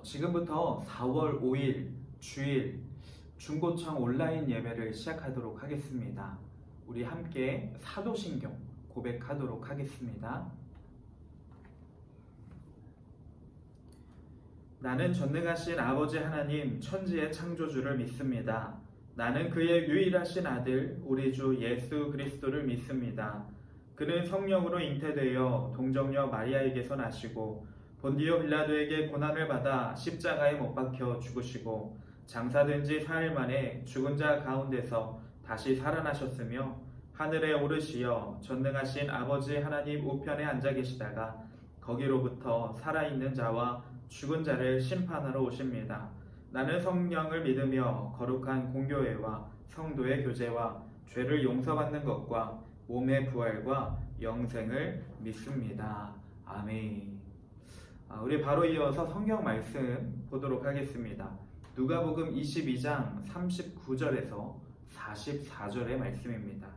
지금부터 4월 5일 주일 중고청 온라인 예배를 시작하도록 하겠습니다. 우리 함께 사도신경 고백하도록 하겠습니다. 나는 전능하신 아버지 하나님 천지의 창조주를 믿습니다. 나는 그의 유일하신 아들 우리 주 예수 그리스도를 믿습니다. 그는 성령으로 잉태되어 동정녀 마리아에게서 나시고 본디오 빌라도에게 고난을 받아 십자가에 못 박혀 죽으시고 장사된 지 4일 만에 죽은 자 가운데서 다시 살아나셨으며 하늘에 오르시어 전능하신 아버지 하나님 우편에 앉아 계시다가 거기로부터 살아있는 자와 죽은 자를 심판하러 오십니다. 나는 성령을 믿으며 거룩한 공교회와 성도의 교제와 죄를 용서받는 것과 몸의 부활과 영생을 믿습니다. 아멘. 우리 바로 이어서 성경 말씀 보도록 하겠습니다. 누가복음 22장 39절에서 44절의 말씀입니다.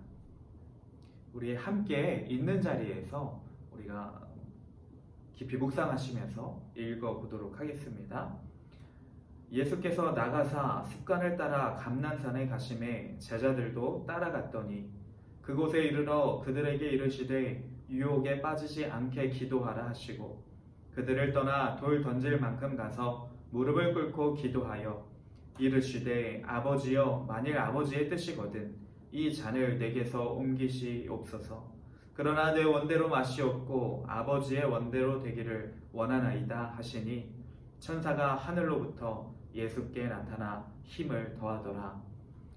우리 함께 있는 자리에서 우리가 깊이 묵상하시면서 읽어보도록 하겠습니다. 예수께서 나가사 습관을 따라 감난산에 가심에 제자들도 따라갔더니 그곳에 이르러 그들에게 이르시되 유혹에 빠지지 않게 기도하라 하시고 그들을 떠나 돌 던질 만큼 가서 무릎을 꿇고 기도하여 이르시되 아버지여 만일 아버지의 뜻이거든 이 잔을 내게서 옮기시옵소서. 그러나 내 원대로 마시옵고 아버지의 원대로 되기를 원하나이다 하시니 천사가 하늘로부터 예수께 나타나 힘을 더하더라.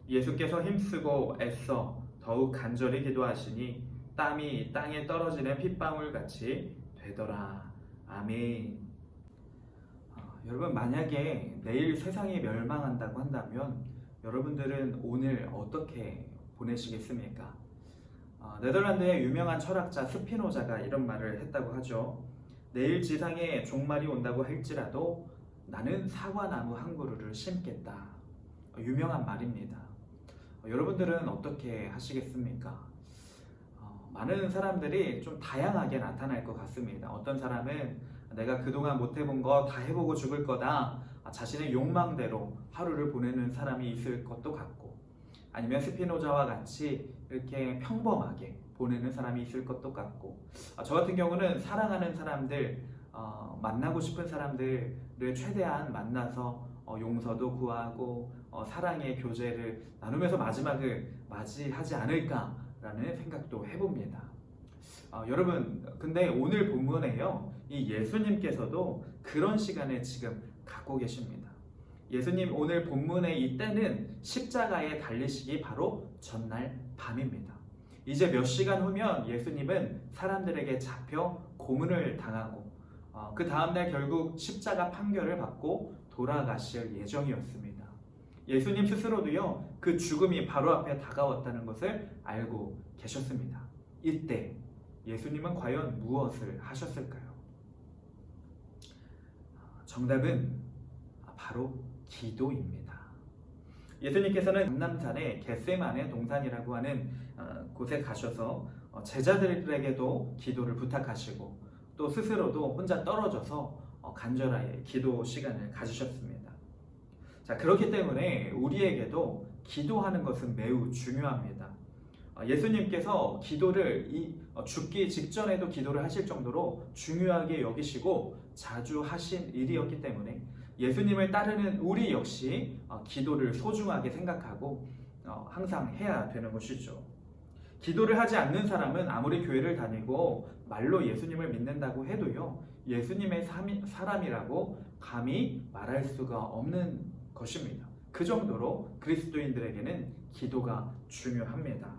예수께서 힘쓰고 애써 더욱 간절히 기도하시니 땀이 땅에 떨어지는 핏방울 같이 되더라. 아멘. 여러분, 만약에 내일 세상이 멸망한다고 한다면 여러분들은 오늘 어떻게 보내시겠습니까? 네덜란드의 유명한 철학자 스피노자가 이런 말을 했다고 하죠. 내일 지상에 종말이 온다고 할지라도 나는 사과나무 한 그루를 심겠다. 유명한 말입니다. 여러분들은 어떻게 하시겠습니까? 많은 사람들이 좀 다양하게 나타날 것 같습니다. 어떤 사람은 내가 그동안 못 해본 거 다 해보고 죽을 거다. 자신의 욕망대로 하루를 보내는 사람이 있을 것도 같고, 아니면 스피노자와 같이 이렇게 평범하게 보내는 사람이 있을 것도 같고, 저 같은 경우는 사랑하는 사람들, 만나고 싶은 사람들을 최대한 만나서 용서도 구하고 사랑의 교제를 나누면서 마지막을 맞이하지 않을까라는 생각도 해봅니다. 여러분, 근데 오늘 본문에요, 이 예수님께서도 그런 시간을 지금 갖고 계십니다. 예수님 오늘 본문의 이때는 십자가에 달리시기 바로 전날 밤입니다. 이제 몇 시간 후면 예수님은 사람들에게 잡혀 고문을 당하고 그 다음날 결국 십자가 판결을 받고 돌아가실 예정이었습니다. 예수님 스스로도요, 그 죽음이 바로 앞에 다가왔다는 것을 알고 계셨습니다. 이때 예수님은 과연 무엇을 하셨을까요? 정답은 바로 기도입니다. 예수님께서는 감람산의 겟세마네 동산이라고 하는 곳에 가셔서 제자들에게도 기도를 부탁하시고 또 스스로도 혼자 떨어져서 간절하게 기도 시간을 가지셨습니다. 자, 그렇기 때문에 우리에게도 기도하는 것은 매우 중요합니다. 예수님께서 기도를 죽기 직전에도 기도를 하실 정도로 중요하게 여기시고 자주 하신 일이었기 때문에 예수님을 따르는 우리 역시 기도를 소중하게 생각하고 항상 해야 되는 것이죠. 기도를 하지 않는 사람은 아무리 교회를 다니고 말로 예수님을 믿는다고 해도요, 예수님의 사람이라고 감히 말할 수가 없는 것입니다. 그 정도로 그리스도인들에게는 기도가 중요합니다.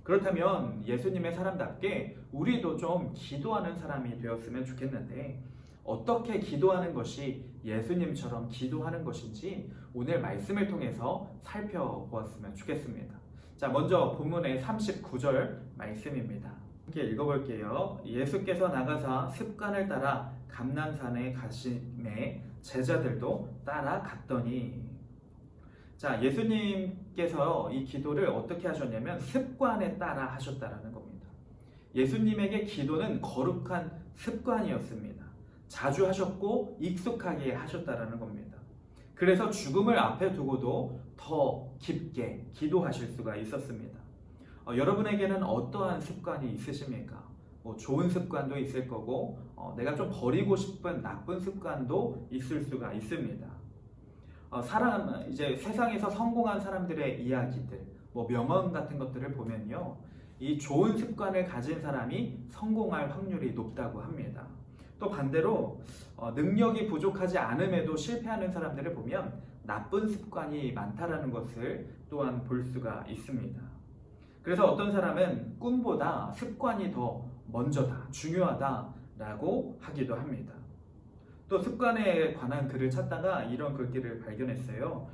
그렇다면 예수님의 사람답게 우리도 좀 기도하는 사람이 되었으면 좋겠는데, 어떻게 기도하는 것이 예수님처럼 기도하는 것인지 오늘 말씀을 통해서 살펴보았으면 좋겠습니다. 자, 먼저 본문의 39절 말씀입니다. 함께 읽어볼게요. 예수께서 나가사 습관을 따라 감난산에 가심에 제자들도 따라갔더니. 자, 예수님께서 이 기도를 어떻게 하셨냐면 습관에 따라 하셨다라는 겁니다. 예수님에게 기도는 거룩한 습관이었습니다. 자주 하셨고 익숙하게 하셨다라는 겁니다. 그래서 죽음을 앞에 두고도 더 깊게 기도하실 수가 있었습니다. 여러분에게는 어떠한 습관이 있으십니까? 좋은 습관도 있을 거고 내가 좀 버리고 싶은 나쁜 습관도 있을 수가 있습니다. 이제 세상에서 성공한 사람들의 이야기들, 명언 같은 것들을 보면요, 이 좋은 습관을 가진 사람이 성공할 확률이 높다고 합니다. 또 반대로 능력이 부족하지 않음에도 실패하는 사람들을 보면 나쁜 습관이 많다라는 것을 또한 볼 수가 있습니다. 그래서 어떤 사람은 꿈보다 습관이 더 먼저다, 중요하다라고 하기도 합니다. 또 습관에 관한 글을 찾다가 이런 글귀를 발견했어요.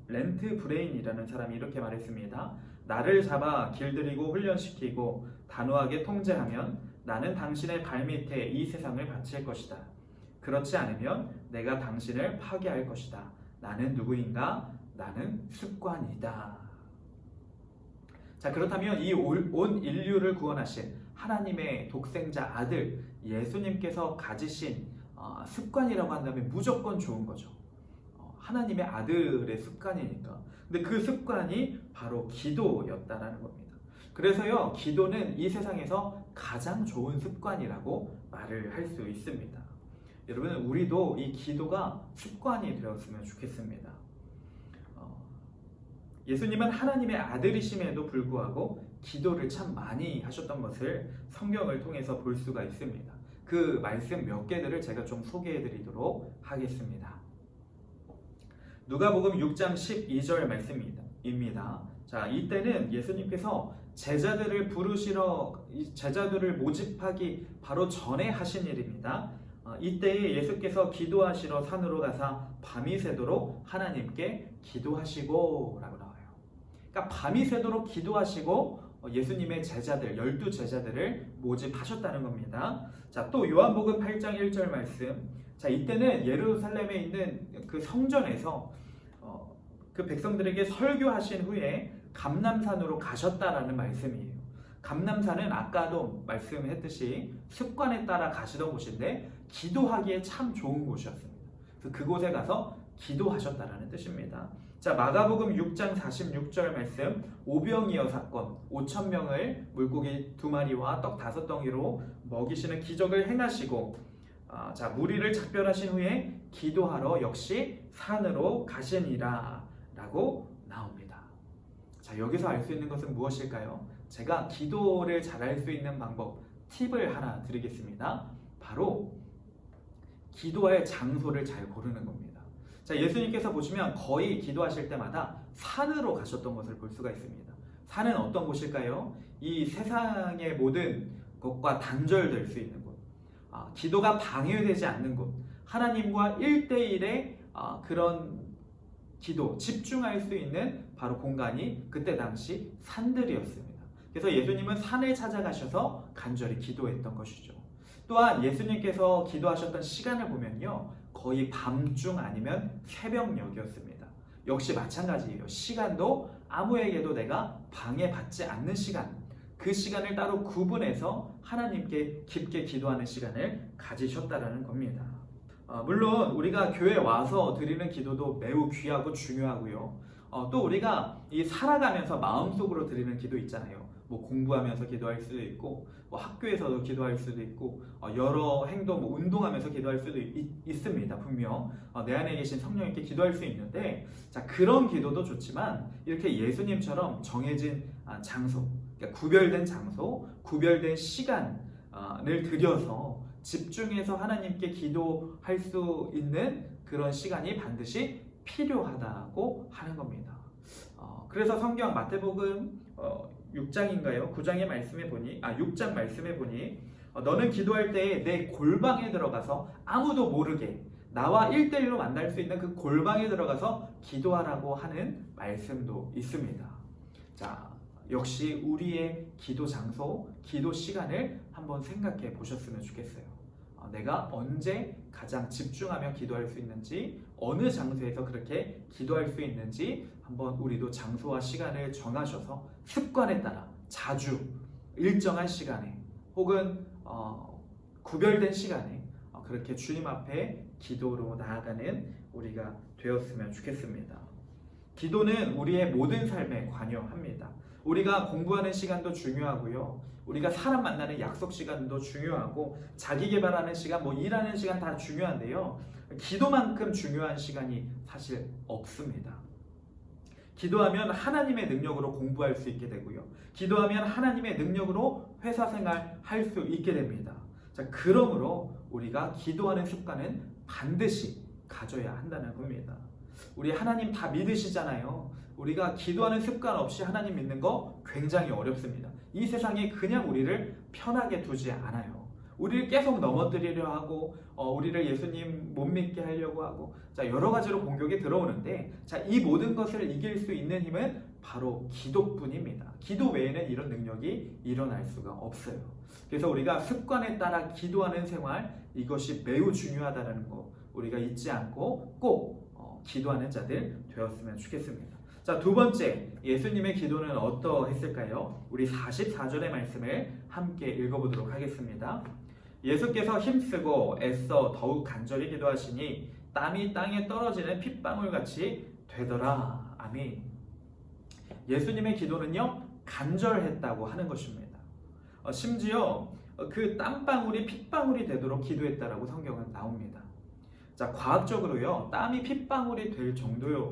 렌트 브레인이라는 사람이 이렇게 말했습니다. 나를 잡아 길들이고 훈련시키고 단호하게 통제하면 나는 당신의 발밑에 이 세상을 바칠 것이다. 그렇지 않으면 내가 당신을 파괴할 것이다. 나는 누구인가? 나는 습관이다. 자, 그렇다면 이 온 인류를 구원하신 하나님의 독생자 아들 예수님께서 가지신 습관이라고 한다면 무조건 좋은 거죠. 하나님의 아들의 습관이니까. 근데 그 습관이 바로 기도였다라는 겁니다. 그래서요, 기도는 이 세상에서 가장 좋은 습관이라고 말을 할 수 있습니다. 여러분, 우리도 이 기도가 습관이 되었으면 좋겠습니다. 예수님은 하나님의 아들이심에도 불구하고 기도를 참 많이 하셨던 것을 성경을 통해서 볼 수가 있습니다. 그 말씀 몇 개들을 제가 좀 소개해 드리도록 하겠습니다. 누가복음 6장 12절 말씀입니다. 자, 이때는 예수님께서 제자들을 모집하기 바로 전에 하신 일입니다. 이때에 예수께서 기도하시러 산으로 가사 밤이 새도록 하나님께 기도하시고 라고 나와요. 그러니까 밤이 새도록 기도하시고 예수님의 제자들, 12제자들을 모집하셨다는 겁니다. 자, 또 요한복음 8장 1절 말씀. 자, 이때는 예루살렘에 있는 그 성전에서 그 백성들에게 설교하신 후에 감람산으로 가셨다라는 말씀이에요. 감람산은 아까도 말씀했듯이 습관에 따라 가시던 곳인데 기도하기에 참 좋은 곳이었습니다. 그래서 그곳에 가서 기도하셨다라는 뜻입니다. 자, 마가복음 6장 46절 말씀, 오병이어 사건, 5,000명을 물고기 2마리와 떡 5덩이로 먹이시는 기적을 행하시고, 자, 무리를 작별하신 후에 기도하러 역시 산으로 가시니라 라고 나옵니다. 자, 여기서 알 수 있는 것은 무엇일까요? 제가 기도를 잘할 수 있는 방법, 팁을 하나 드리겠습니다. 바로 기도할 장소를 잘 고르는 겁니다. 자, 예수님께서 보시면 거의 기도하실 때마다 산으로 가셨던 것을 볼 수가 있습니다. 산은 어떤 곳일까요? 이 세상의 모든 것과 단절될 수 있는 곳, 기도가 방해되지 않는 곳, 하나님과 1대1의 그런 기도, 집중할 수 있는 바로 공간이 그때 당시 산들이었습니다. 그래서 예수님은 산을 찾아가셔서 간절히 기도했던 것이죠. 또한 예수님께서 기도하셨던 시간을 보면요, 거의 밤중 아니면 새벽녘이었습니다. 역시 마찬가지예요. 시간도 아무에게도 내가 방해받지 않는 시간, 그 시간을 따로 구분해서 하나님께 깊게 기도하는 시간을 가지셨다라는 겁니다. 물론 우리가 교회 와서 드리는 기도도 매우 귀하고 중요하고요. 또 우리가 이 살아가면서 마음속으로 드리는 기도 있잖아요. 공부하면서 기도할 수도 있고, 학교에서도 기도할 수도 있고, 여러 행동, 운동하면서 기도할 수도 있습니다. 분명 내 안에 계신 성령님께 기도할 수 있는데, 자, 그런 기도도 좋지만 이렇게 예수님처럼 정해진 장소, 그러니까 구별된 장소, 구별된 시간을 들여서 집중해서 하나님께 기도할 수 있는 그런 시간이 반드시 필요하다고 하는 겁니다. 그래서 성경 마태복음 6장인가요? 9장의 말씀에 보니, 6장 말씀에 보니, 너는 기도할 때에 내 골방에 들어가서 아무도 모르게 나와 1대1로 만날 수 있는 그 골방에 들어가서 기도하라고 하는 말씀도 있습니다. 자, 역시 우리의 기도 장소, 기도 시간을 한번 생각해 보셨으면 좋겠어요. 내가 언제 가장 집중하며 기도할 수 있는지, 어느 장소에서 그렇게 기도할 수 있는지 한번 우리도 장소와 시간을 정하셔서 습관에 따라 자주 일정한 시간에 혹은 구별된 시간에 그렇게 주님 앞에 기도로 나아가는 우리가 되었으면 좋겠습니다. 기도는 우리의 모든 삶에 관여합니다. 우리가 공부하는 시간도 중요하고요. 우리가 사람 만나는 약속 시간도 중요하고 자기 개발하는 시간, 일하는 시간 다 중요한데요. 기도만큼 중요한 시간이 사실 없습니다. 기도하면 하나님의 능력으로 공부할 수 있게 되고요. 기도하면 하나님의 능력으로 회사 생활 할 수 있게 됩니다. 자, 그러므로 우리가 기도하는 습관은 반드시 가져야 한다는 겁니다. 우리 하나님 다 믿으시잖아요. 우리가 기도하는 습관 없이 하나님 믿는 거 굉장히 어렵습니다. 이 세상에 그냥 우리를 편하게 두지 않아요. 우리를 계속 넘어뜨리려 하고 우리를 예수님 못 믿게 하려고 하고 자, 여러 가지로 공격이 들어오는데 자, 이 모든 것을 이길 수 있는 힘은 바로 기도뿐입니다. 기도 외에는 이런 능력이 일어날 수가 없어요. 그래서 우리가 습관에 따라 기도하는 생활 이것이 매우 중요하다는 거 우리가 잊지 않고 꼭 기도하는 자들 되었으면 좋겠습니다. 자, 두 번째, 예수님의 기도는 어떠했을까요? 우리 44절의 말씀을 함께 읽어보도록 하겠습니다. 예수께서 힘쓰고 애써 더욱 간절히 기도하시니 땀이 땅에 떨어지는 핏방울같이 되더라. 아멘. 예수님의 기도는요, 간절했다고 하는 것입니다. 심지어 그 땀방울이 핏방울이 되도록 기도했다라고 성경은 나옵니다. 자, 과학적으로요, 땀이 핏방울이 될 정도려면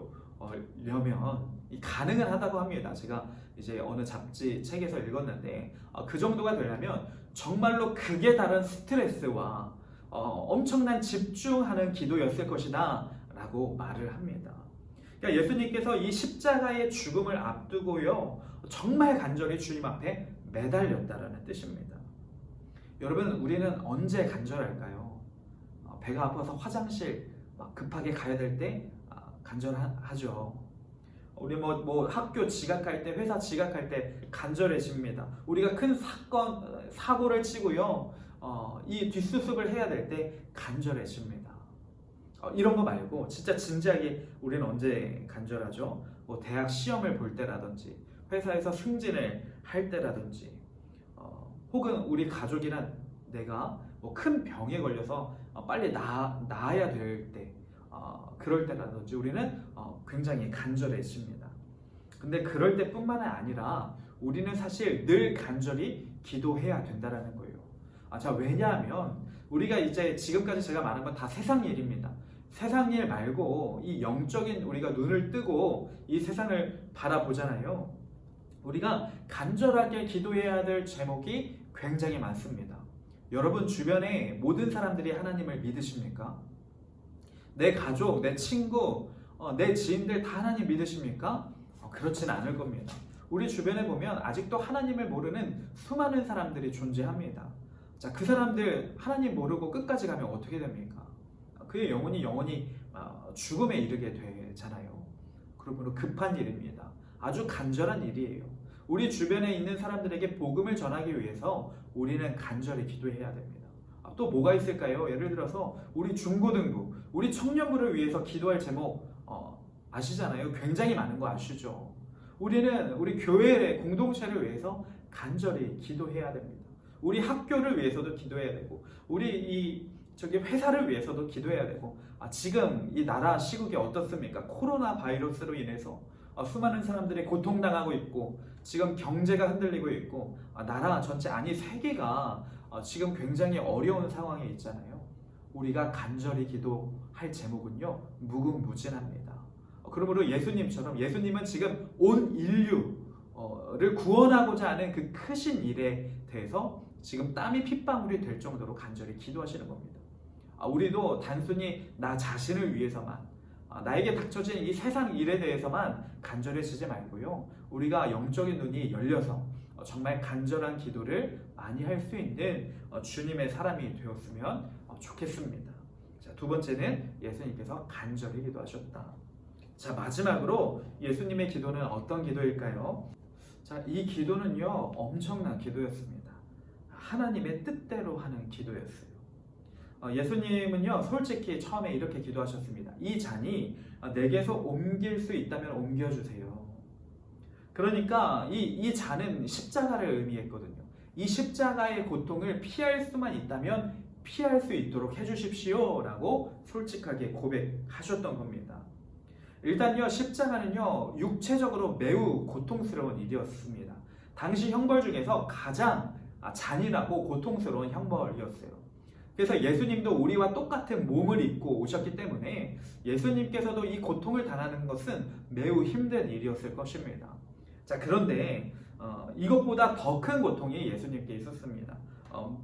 가능은 하다고 합니다. 제가 이제 어느 잡지 책에서 읽었는데 그 정도가 되려면 정말로 극에 달한 스트레스와 엄청난 집중하는 기도였을 것이다 라고 말을 합니다. 그러니까 예수님께서 이 십자가의 죽음을 앞두고요, 정말 간절히 주님 앞에 매달렸다라는 뜻입니다. 여러분, 우리는 언제 간절할까요? 배가 아파서 화장실 급하게 가야 될 때 간절하죠. 우리 학교 지각할 때, 회사 지각할 때 간절해집니다. 우리가 큰 사고를 치고요, 이 뒷수습을 해야 될 때 간절해집니다. 이런 거 말고 진짜 진지하게 우리는 언제 간절하죠? 대학 시험을 볼 때라든지 회사에서 승진을 할 때라든지 혹은 우리 가족이나 내가 큰 병에 걸려서 빨리 나아야 될 때 그럴 때라든지 우리는 굉장히 간절해집니다. 근데 그럴 때뿐만 아니라 우리는 사실 늘 간절히 기도해야 된다는 거예요. 자, 왜냐하면 우리가 이제 지금까지 제가 말한 건 다 세상 일입니다. 세상 일 말고 이 영적인 우리가 눈을 뜨고 이 세상을 바라보잖아요. 우리가 간절하게 기도해야 될 제목이 굉장히 많습니다. 여러분 주변에 모든 사람들이 하나님을 믿으십니까? 내 가족, 내 친구, 내 지인들 다 하나님 믿으십니까? 그렇진 않을 겁니다. 우리 주변에 보면 아직도 하나님을 모르는 수많은 사람들이 존재합니다. 자, 그 사람들 하나님 모르고 끝까지 가면 어떻게 됩니까? 그의 영혼이 죽음에 이르게 되잖아요. 그러므로 급한 일입니다. 아주 간절한 일이에요. 우리 주변에 있는 사람들에게 복음을 전하기 위해서 우리는 간절히 기도해야 됩니다. 또 뭐가 있을까요? 예를 들어서 우리 중고등부, 우리 청년부를 위해서 기도할 제목 아시잖아요. 굉장히 많은 거 아시죠? 우리는 우리 교회의 공동체를 위해서 간절히 기도해야 됩니다. 우리 학교를 위해서도 기도해야 되고 우리 회사를 위해서도 기도해야 되고 지금 이 나라 시국이 어떻습니까? 코로나 바이러스로 인해서 수많은 사람들이 고통당하고 있고 지금 경제가 흔들리고 있고 나라 전체 세계가 지금 굉장히 어려운 상황에 있잖아요. 우리가 간절히 기도할 제목은요, 무궁무진합니다. 그러므로 예수님은 지금 온 인류를 구원하고자 하는 그 크신 일에 대해서 지금 땀이 핏방울이 될 정도로 간절히 기도하시는 겁니다. 우리도 단순히 나 자신을 위해서만 나에게 닥쳐진 이 세상 일에 대해서만 간절해지지 말고요, 우리가 영적인 눈이 열려서 정말 간절한 기도를 많이 할 수 있는 주님의 사람이 되었으면 좋겠습니다. 자, 두 번째는 예수님께서 간절히 기도하셨다. 자, 마지막으로 예수님의 기도는 어떤 기도일까요? 자, 이 기도는요, 엄청난 기도였습니다. 하나님의 뜻대로 하는 기도였어요. 예수님은요, 솔직히 처음에 이렇게 기도하셨습니다. 이 잔이 내게서 옮길 수 있다면 옮겨주세요. 그러니까 이 잔은 십자가를 의미했거든요. 이 십자가의 고통을 피할 수만 있다면 피할 수 있도록 해주십시오 라고 솔직하게 고백하셨던 겁니다. 일단요, 십자가는요, 육체적으로 매우 고통스러운 일이었습니다. 당시 형벌 중에서 가장 잔인하고 고통스러운 형벌이었어요. 그래서 예수님도 우리와 똑같은 몸을 입고 오셨기 때문에 예수님께서도 이 고통을 당하는 것은 매우 힘든 일이었을 것입니다. 자, 그런데 이것보다 더 큰 고통이 예수님께 있었습니다.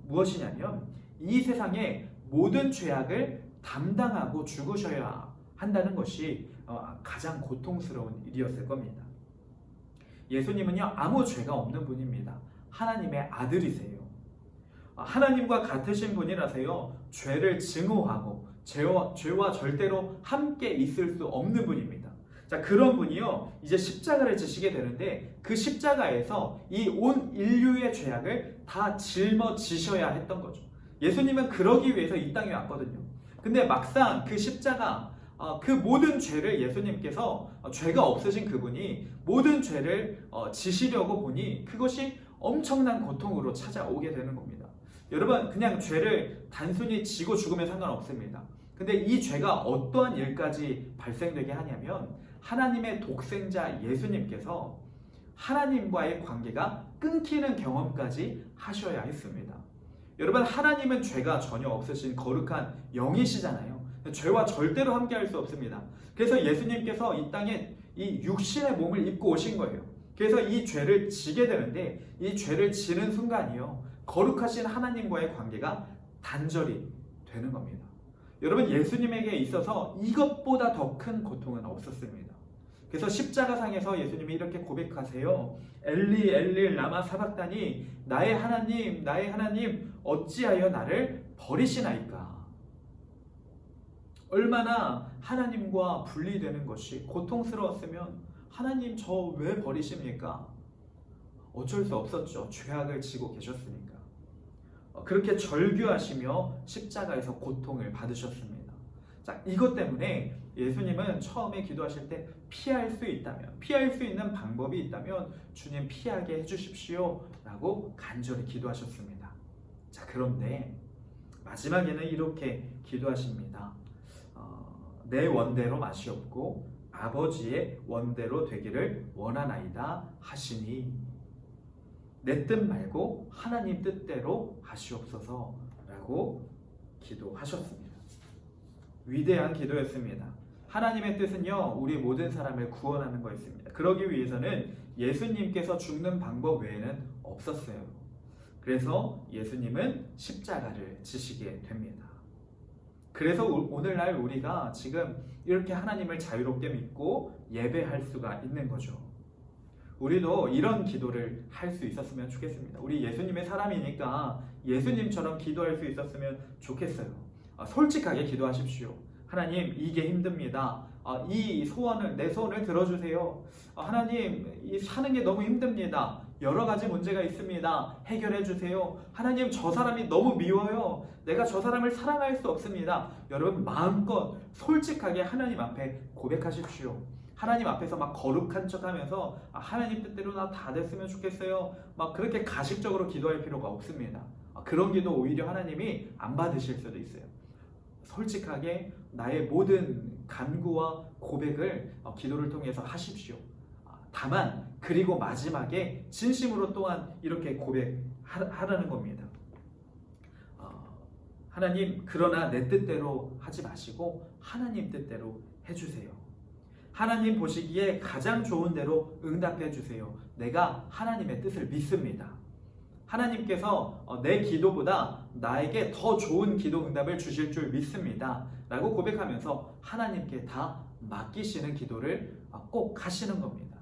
무엇이냐면 이 세상의 모든 죄악을 담당하고 죽으셔야 한다는 것이 가장 고통스러운 일이었을 겁니다. 예수님은요, 아무 죄가 없는 분입니다. 하나님의 아들이세요. 하나님과 같으신 분이라서요, 죄를 증오하고 죄와 절대로 함께 있을 수 없는 분입니다. 자, 그런 분이요, 이제 십자가를 지시게 되는데 그 십자가에서 이 온 인류의 죄악을 다 짊어지셔야 했던 거죠. 예수님은 그러기 위해서 이 땅에 왔거든요. 근데 막상 그 십자가, 그 모든 죄를 예수님께서, 죄가 없으신 그분이 모든 죄를 지시려고 보니 그것이 엄청난 고통으로 찾아오게 되는 겁니다. 여러분, 그냥 죄를 단순히 지고 죽으면 상관없습니다. 근데 이 죄가 어떠한 일까지 발생되게 하냐면 하나님의 독생자 예수님께서 하나님과의 관계가 끊기는 경험까지 하셔야 했습니다. 여러분, 하나님은 죄가 전혀 없으신 거룩한 영이시잖아요. 죄와 절대로 함께할 수 없습니다. 그래서 예수님께서 이 땅에 이 육신의 몸을 입고 오신 거예요. 그래서 이 죄를 지게 되는데 이 죄를 지는 순간이요, 거룩하신 하나님과의 관계가 단절이 되는 겁니다. 여러분, 예수님에게 있어서 이것보다 더 큰 고통은 없었습니다. 그래서 십자가상에서 예수님이 이렇게 고백하세요. 엘리 엘리 라마 사박다니, 나의 하나님 어찌하여 나를 버리시나이까. 얼마나 하나님과 분리되는 것이 고통스러웠으면 하나님 저 왜 버리십니까? 어쩔 수 없었죠. 죄악을 지고 계셨으니까. 그렇게 절규하시며 십자가에서 고통을 받으셨습니다. 자, 이것 때문에 예수님은 처음에 기도하실 때 피할 수 있는 방법이 있다면 주님 피하게 해주십시오 라고 간절히 기도하셨습니다. 자, 그런데 마지막에는 이렇게 기도하십니다. 내 원대로 마시옵고 아버지의 원대로 되기를 원하나이다 하시니 내 뜻 말고 하나님 뜻대로 하시옵소서 라고 기도하셨습니다. 위대한 기도였습니다. 하나님의 뜻은요, 우리 모든 사람을 구원하는 거였습니다. 그러기 위해서는 예수님께서 죽는 방법 외에는 없었어요. 그래서 예수님은 십자가를 지시게 됩니다. 그래서 오늘날 우리가 지금 이렇게 하나님을 자유롭게 믿고 예배할 수가 있는 거죠. 우리도 이런 기도를 할 수 있었으면 좋겠습니다. 우리 예수님의 사람이니까 예수님처럼 기도할 수 있었으면 좋겠어요. 솔직하게 기도하십시오. 하나님, 이게 힘듭니다. 이 소원을, 내 소원을 들어주세요. 하나님, 이 사는 게 너무 힘듭니다. 여러 가지 문제가 있습니다. 해결해 주세요. 하나님, 저 사람이 너무 미워요. 내가 저 사람을 사랑할 수 없습니다. 여러분, 마음껏 솔직하게 하나님 앞에 고백하십시오. 하나님 앞에서 막 거룩한 척 하면서 하나님 뜻대로 나 다 됐으면 좋겠어요. 막 그렇게 가식적으로 기도할 필요가 없습니다. 그런 기도 오히려 하나님이 안 받으실 수도 있어요. 솔직하게 나의 모든 간구와 고백을 기도를 통해서 하십시오. 다만 그리고 마지막에 진심으로 또한 이렇게 고백하라는 겁니다. 하나님, 그러나 내 뜻대로 하지 마시고 하나님 뜻대로 해주세요. 하나님 보시기에 가장 좋은 대로 응답해 주세요. 내가 하나님의 뜻을 믿습니다. 하나님께서 내 기도보다 나에게 더 좋은 기도 응답을 주실 줄 믿습니다 라고 고백하면서 하나님께 다 맡기시는 기도를 꼭 하시는 겁니다.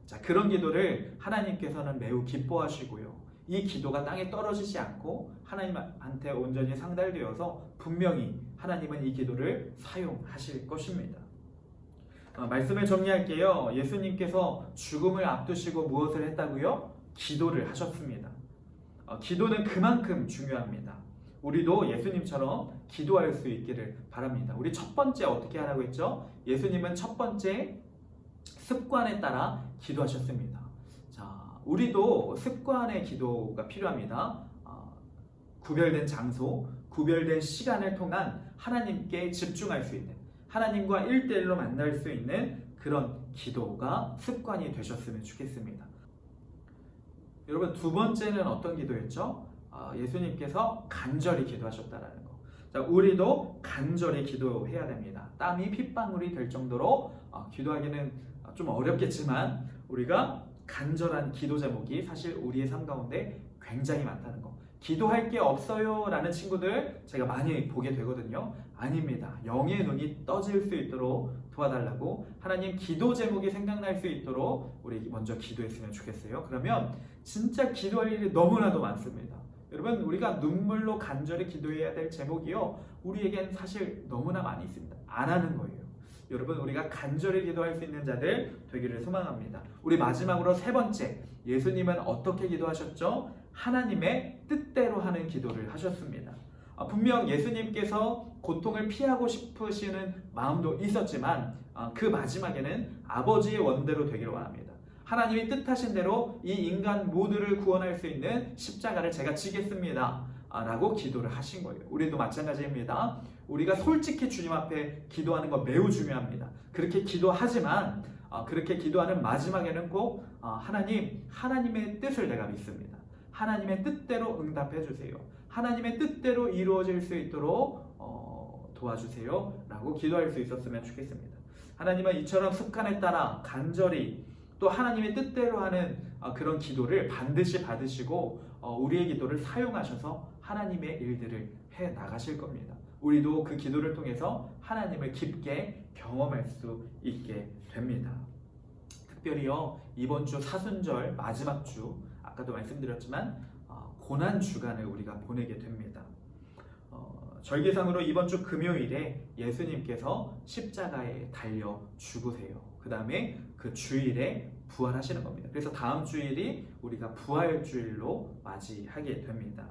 자, 그런 기도를 하나님께서는 매우 기뻐하시고요, 이 기도가 땅에 떨어지지 않고 하나님한테 온전히 상달되어서 분명히 하나님은 이 기도를 사용하실 것입니다. 말씀을 정리할게요. 예수님께서 죽음을 앞두시고 무엇을 했다고요? 기도를 하셨습니다. 기도는 그만큼 중요합니다. 우리도 예수님처럼 기도할 수 있기를 바랍니다. 우리 첫 번째 어떻게 하라고 했죠? 예수님은 첫 번째 습관에 따라 기도하셨습니다. 자, 우리도 습관의 기도가 필요합니다. 구별된 장소, 구별된 시간을 통한 하나님께 집중할 수 있는, 하나님과 1대1로 만날 수 있는 그런 기도가 습관이 되셨으면 좋겠습니다. 여러분, 두 번째는 어떤 기도였죠? 예수님께서 간절히 기도하셨다라는 거. 자, 우리도 간절히 기도해야 됩니다. 땀이 핏방울이 될 정도로 기도하기는 좀 어렵겠지만 우리가 간절한 기도 제목이 사실 우리의 삶 가운데 굉장히 많다는 거. 기도할 게 없어요 라는 친구들 제가 많이 보게 되거든요. 아닙니다. 영의 눈이 떠질 수 있도록 도와달라고, 하나님 기도 제목이 생각날 수 있도록 우리 먼저 기도했으면 좋겠어요. 그러면 진짜 기도할 일이 너무나도 많습니다. 여러분, 우리가 눈물로 간절히 기도해야 될 제목이요, 우리에겐 사실 너무나 많이 있습니다. 안 하는 거예요. 여러분, 우리가 간절히 기도할 수 있는 자들 되기를 소망합니다. 우리 마지막으로 세 번째, 예수님은 어떻게 기도하셨죠? 하나님의 뜻대로 하는 기도를 하셨습니다. 분명 예수님께서 고통을 피하고 싶으시는 마음도 있었지만 그 마지막에는 아버지의 원대로 되기를 원합니다. 하나님이 뜻하신 대로 이 인간 모두를 구원할 수 있는 십자가를 제가 지겠습니다 라고 기도를 하신 거예요. 우리도 마찬가지입니다. 우리가 솔직히 주님 앞에 기도하는 거 매우 중요합니다. 그렇게 기도하지만 그렇게 기도하는 마지막에는 꼭 하나님의 뜻을 내가 믿습니다. 하나님의 뜻대로 응답해 주세요. 하나님의 뜻대로 이루어질 수 있도록 도와주세요 라고 기도할 수 있었으면 좋겠습니다. 하나님은 이처럼 습관에 따라 간절히 또 하나님의 뜻대로 하는 그런 기도를 반드시 받으시고 우리의 기도를 사용하셔서 하나님의 일들을 해 나가실 겁니다. 우리도 그 기도를 통해서 하나님을 깊게 경험할 수 있게 됩니다. 특별히요, 이번 주 사순절 마지막 주, 아까도 말씀드렸지만 고난 주간을 우리가 보내게 됩니다. 절기상으로 이번 주 금요일에 예수님께서 십자가에 달려 죽으세요. 그 다음에 그 주일에 부활하시는 겁니다. 그래서 다음 주일이 우리가 부활주일로 맞이하게 됩니다.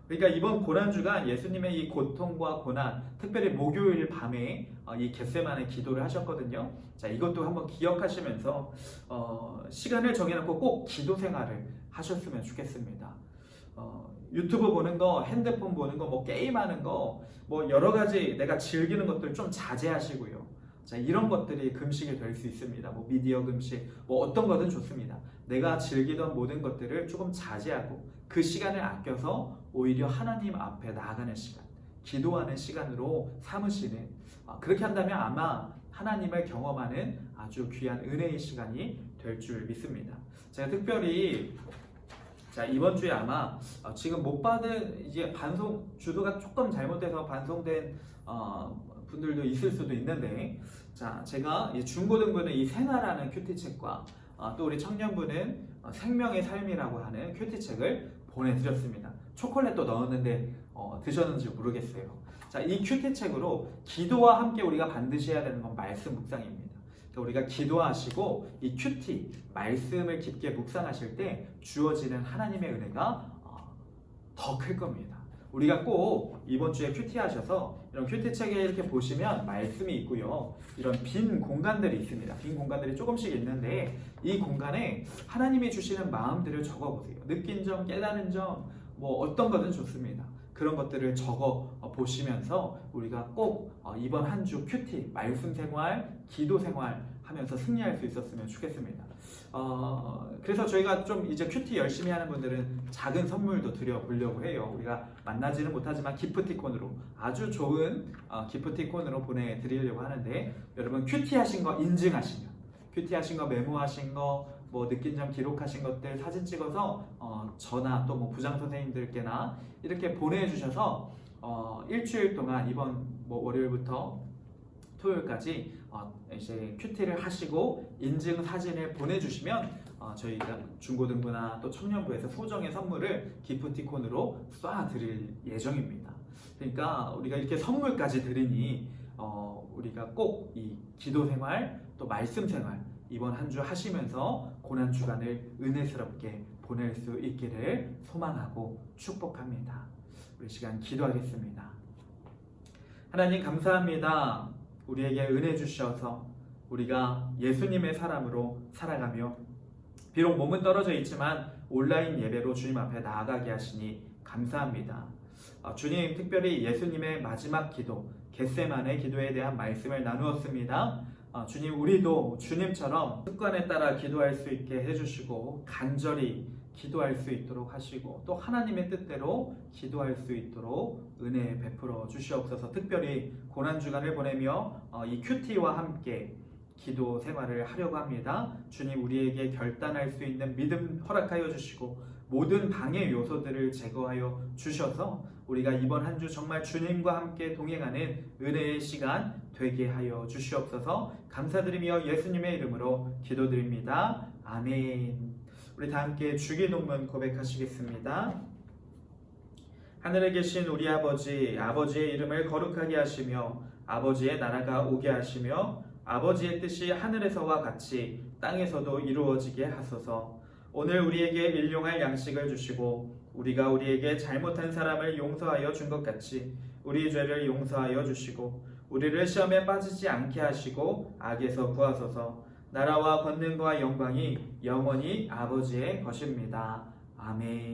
그러니까 이번 고난주간 예수님의 이 고통과 고난, 특별히 목요일 밤에 이 겟세마네 기도를 하셨거든요. 자, 이것도 한번 기억하시면서 시간을 정해놓고 꼭 기도 생활을 하셨으면 좋겠습니다. 유튜브 보는 거, 핸드폰 보는 거, 뭐 게임하는 거, 뭐 여러 가지 내가 즐기는 것들 좀 자제하시고요. 자, 이런 것들이 금식이 될 수 있습니다. 뭐 미디어 금식, 뭐 어떤 거든 좋습니다. 내가 즐기던 모든 것들을 조금 자제하고 그 시간을 아껴서 오히려 하나님 앞에 나아가는 시간, 기도하는 시간으로 삼으시는, 그렇게 한다면 아마 하나님을 경험하는 아주 귀한 은혜의 시간이 될 줄 믿습니다. 제가 특별히 이번 주에 아마 지금 못 받은, 이제 반송 주소가 조금 잘못돼서 반송된 분들도 있을 수도 있는데, 자, 제가 중고등부는 이 생활하는 큐티책과 또 우리 청년부는 생명의 삶이라고 하는 큐티책을 보내드렸습니다. 초콜릿도 넣었는데 드셨는지 모르겠어요. 자, 이 큐티책으로 기도와 함께 우리가 반드시 해야 되는 건 말씀 묵상입니다. 우리가 기도하시고 이 큐티, 말씀을 깊게 묵상하실 때 주어지는 하나님의 은혜가 더 클 겁니다. 우리가 꼭 이번 주에 큐티 하셔서 이런 큐티 책에 이렇게 보시면 말씀이 있고요. 이런 빈 공간들이 있습니다. 빈 공간들이 조금씩 있는데 이 공간에 하나님이 주시는 마음들을 적어보세요. 느낀 점, 깨달은 점, 뭐 어떤 거든 좋습니다. 그런 것들을 적어 보시면서 우리가 꼭 이번 한 주 큐티, 말씀 생활, 기도 생활 하면서 승리할 수 있었으면 좋겠습니다. 그래서 저희가 좀 이제 큐티 열심히 하는 분들은 작은 선물도 드려보려고 해요. 우리가 만나지는 못하지만 기프티콘으로, 아주 좋은 기프티콘으로 보내드리려고 하는데, 여러분 큐티 하신 거 인증하시면, 큐티 하신 거 메모하신 거, 뭐 느낀 점 기록하신 것들 사진 찍어서 저나 또 뭐 부장 선생님들께나 이렇게 보내주셔서 일주일 동안 이번 뭐 월요일부터 토요일까지 이제 큐티를 하시고 인증 사진을 보내주시면 저희가 중고등부나 또 청년부에서 소정의 선물을 기프티콘으로 쏴드릴 예정입니다. 그러니까 우리가 이렇게 선물까지 드리니 우리가 꼭 이 기도 생활 또 말씀 생활 이번 한 주 하시면서 고난 주간을 은혜스럽게 보낼 수 있기를 소망하고 축복합니다. 우리 시간 기도하겠습니다. 하나님 감사합니다. 우리에게 은혜 주셔서 우리가 예수님의 사람으로 살아가며 비록 몸은 떨어져 있지만 온라인 예배로 주님 앞에 나아가게 하시니 감사합니다. 주님, 특별히 예수님의 마지막 기도, 겟세마네 기도에 대한 말씀을 나누었습니다. 주님, 우리도 주님처럼 습관에 따라 기도할 수 있게 해주시고 간절히 기도할 수 있도록 하시고 또 하나님의 뜻대로 기도할 수 있도록 은혜 베풀어 주시옵소서. 특별히 고난주간을 보내며 이 큐티와 함께 기도 생활을 하려고 합니다. 주님, 우리에게 결단할 수 있는 믿음 허락하여 주시고 모든 방해 요소들을 제거하여 주셔서 우리가 이번 한 주 정말 주님과 함께 동행하는 은혜의 시간 되게 하여 주시옵소서. 감사드리며 예수님의 이름으로 기도드립니다. 아멘. 우리 다 함께 주기도문 고백하시겠습니다. 하늘에 계신 우리 아버지, 아버지의 이름을 거룩하게 하시며 아버지의 나라가 오게 하시며 아버지의 뜻이 하늘에서와 같이 땅에서도 이루어지게 하소서. 오늘 우리에게 일용할 양식을 주시고 우리가 우리에게 잘못한 사람을 용서하여 준 것 같이 우리 죄를 용서하여 주시고 우리를 시험에 빠지지 않게 하시고 악에서 구하소서. 나라와 권능과 영광이 영원히 아버지의 것입니다. 아멘.